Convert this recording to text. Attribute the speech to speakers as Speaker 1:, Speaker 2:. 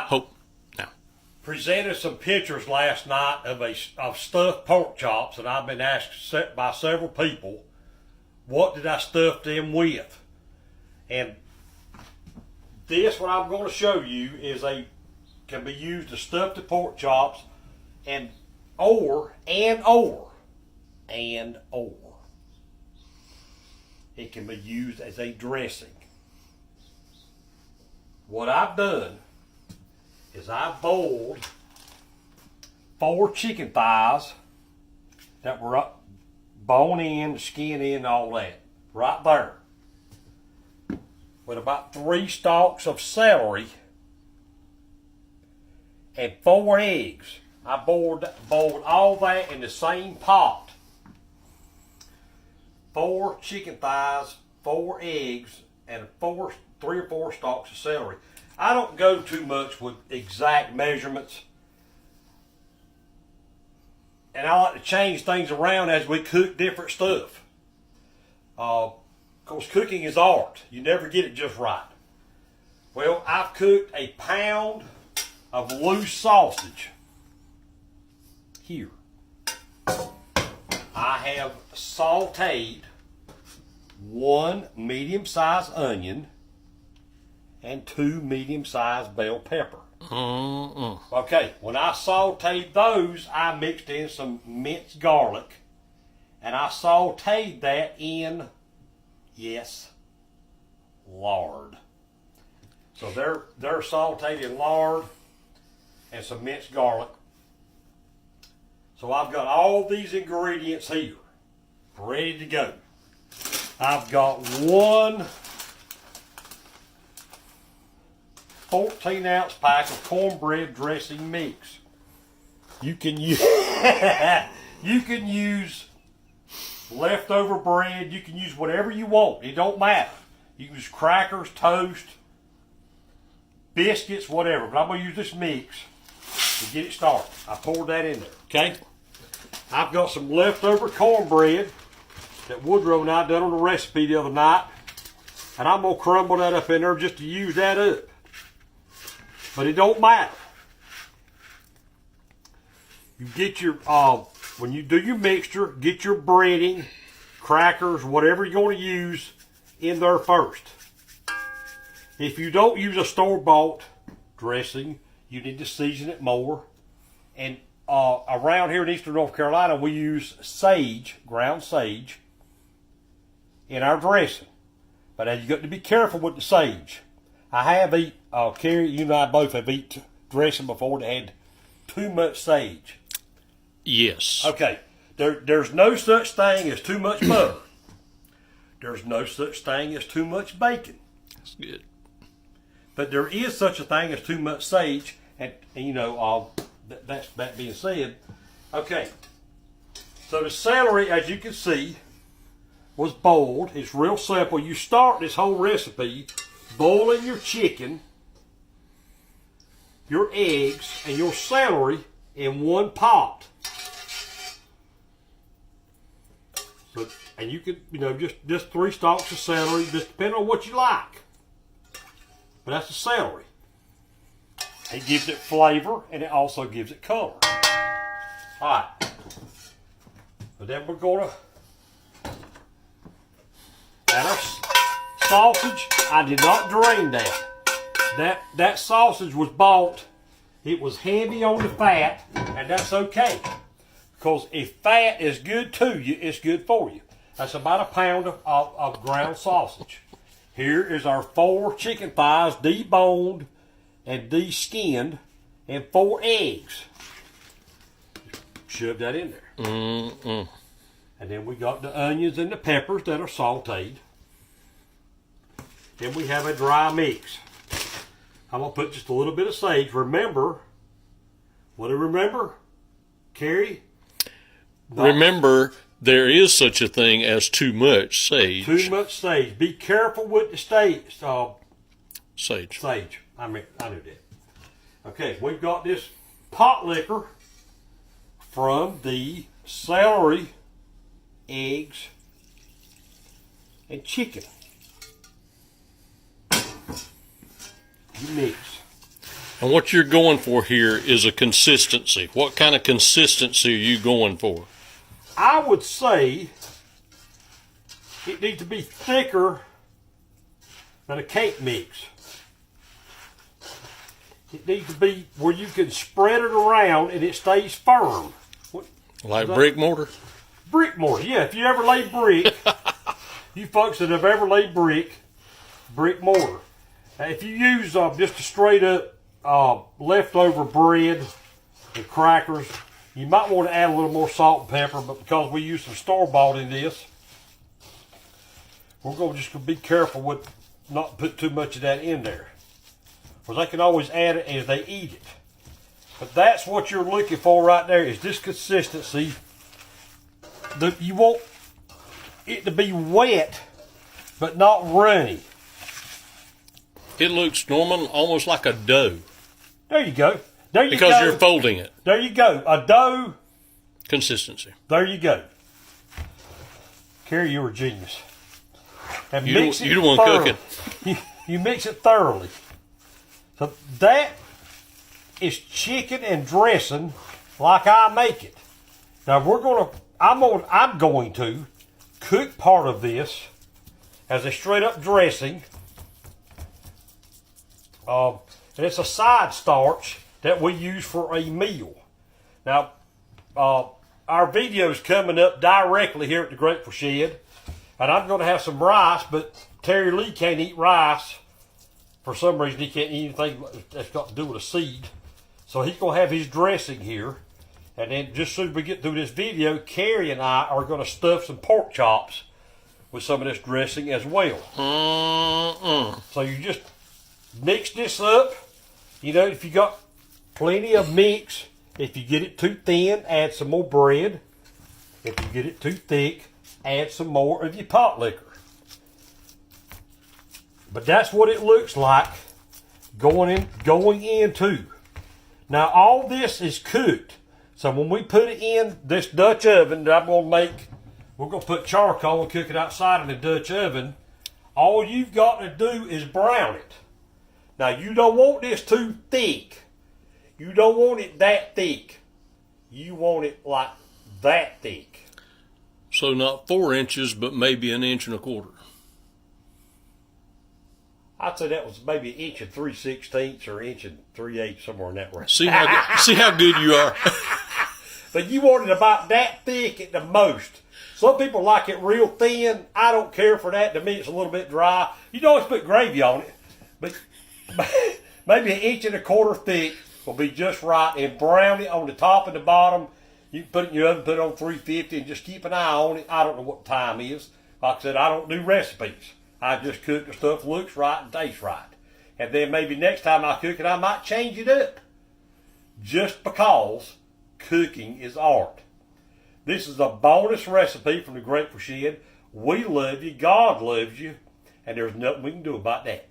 Speaker 1: Hope now.
Speaker 2: Presented some pictures last night of stuffed pork chops, and I've been asked by several people, what did I stuff them with? And this, what I'm going to show you, can be used to stuff the pork chops, or it can be used as a dressing. What I've done is I boiled 4 chicken thighs that were up, bone in, skin in, all that, right there, with about 3 stalks of celery and 4 eggs. I boiled all that in the same pot. 4 chicken thighs, 4 eggs, and 3 or 4 stalks of celery. I don't go too much with exact measurements, and I like to change things around as we cook different stuff. Of course, cooking is art. You never get it just right. Well, I've cooked a pound of loose sausage. Here, I have sauteed 1 medium-sized onion and 2 medium-sized bell pepper. Okay, when I sauteed those, I mixed in some minced garlic, and I sauteed that in, yes, lard. So they're sauteed in lard and some minced garlic. So I've got all these ingredients here, ready to go. I've got 1 14-ounce pack of cornbread dressing mix. You can use leftover bread. You can use whatever you want. It don't matter. You can use crackers, toast, biscuits, whatever. But I'm going to use this mix to get it started. I poured that in there. Okay. I've got some leftover cornbread that Woodrow and I done on the recipe the other night, and I'm going to crumble that up in there just to use that up. But it don't matter. You get your, when you do your mixture, get your breading, crackers, whatever you're going to use in there first. If you don't use a store-bought dressing, you need to season it more. And around here in Eastern North Carolina, we use sage, ground sage, in our dressing. But you got to be careful with the sage. I have eaten, Carrie, you and I both have eaten dressing before that had too much sage.
Speaker 1: Yes.
Speaker 2: Okay. There's no such thing as too much butter. There's no such thing as too much bacon.
Speaker 1: That's good.
Speaker 2: But there is such a thing as too much sage, and you know, that being said, okay. So the celery, as you can see, was boiled. It's real simple. You start this whole recipe boiling your chicken, your eggs, and your celery in 1 pot. And you could, just 3 stalks of celery, just depending on what you like. But that's the celery. It gives it flavor, and it also gives it color. All right. But then we're going to add our sausage. I did not drain that. That sausage was bought. It was heavy on the fat, and that's okay. Because if fat is good to you, it's good for you. That's about a pound of ground sausage. Here is our 4 chicken thighs, deboned and de-skinned, and 4 eggs. Shove that in there. And then we got the onions and the peppers that are sauteed. Then we have a dry mix. I'm going to put just a little bit of sage. Remember, what do you remember, Carrie?
Speaker 1: Remember, there is such a thing as too much sage.
Speaker 2: Too much sage. Be careful with the sage.
Speaker 1: Sage.
Speaker 2: Sage. I knew that. Okay, we've got this pot liquor from the celery, eggs, and chicken. You mix.
Speaker 1: And what you're going for here is a consistency. What kind of consistency are you going for?
Speaker 2: I would say it needs to be thicker than a cake mix. It needs to be where you can spread it around and it stays firm.
Speaker 1: Like brick mortar?
Speaker 2: Brick mortar, yeah. If you ever lay brick, you folks that have ever laid brick mortar. Now, if you use just a straight up leftover bread and crackers, you might want to add a little more salt and pepper, but because we use some store-bought in this, we're going to just be careful with not put too much of that in there. Because they can always add it as they eat it. But that's what you're looking for right there, is this consistency. You want it to be wet, but not runny.
Speaker 1: It looks, Norman, almost like a dough.
Speaker 2: There you go. There you go.
Speaker 1: Because you're folding it.
Speaker 2: There you go. A dough.
Speaker 1: Consistency.
Speaker 2: There you go. Carrie, you're a genius. And
Speaker 1: You're the one cooking.
Speaker 2: You mix it thoroughly. So that is chicken and dressing like I make it. Now I'm going to cook part of this as a straight up dressing. And it's a side starch that we use for a meal. Now, our video is coming up directly here at the Grateful Shed, and I'm going to have some rice, but Terry Lee can't eat rice. For some reason, he can't eat anything that's got to do with a seed. So he's going to have his dressing here. And then just as soon as we get through this video, Carrie and I are going to stuff some pork chops with some of this dressing as well. So you just mix this up. You know, if you got plenty of mix, if you get it too thin, add some more bread. If you get it too thick, add some more of your pot liquor. But that's what it looks like going into. Now all this is cooked. So when we put it in this Dutch oven that I'm going to make, we're going to put charcoal and cook it outside in the Dutch oven. All you've got to do is brown it. Now you don't want this too thick. You don't want it that thick. You want it like that thick.
Speaker 1: So not 4 inches, but maybe 1 1/4 inches.
Speaker 2: I'd say that was maybe 1 3/16 or 1 3/8, somewhere in that range.
Speaker 1: See how good you are.
Speaker 2: But you want it about that thick at the most. Some people like it real thin. I don't care for that. To me, it's a little bit dry. You can always put gravy on it, but maybe 1 1/4 inches thick will be just right. And brown it on the top and the bottom. You can put it in your oven, put it on 350, and just keep an eye on it. I don't know what the time is. Like I said, I don't do recipes. I just cook the stuff looks right and tastes right. And then maybe next time I cook it, I might change it up. Just because cooking is art. This is a bonus recipe from the Grateful Shed. We love you. God loves you. And there's nothing we can do about that.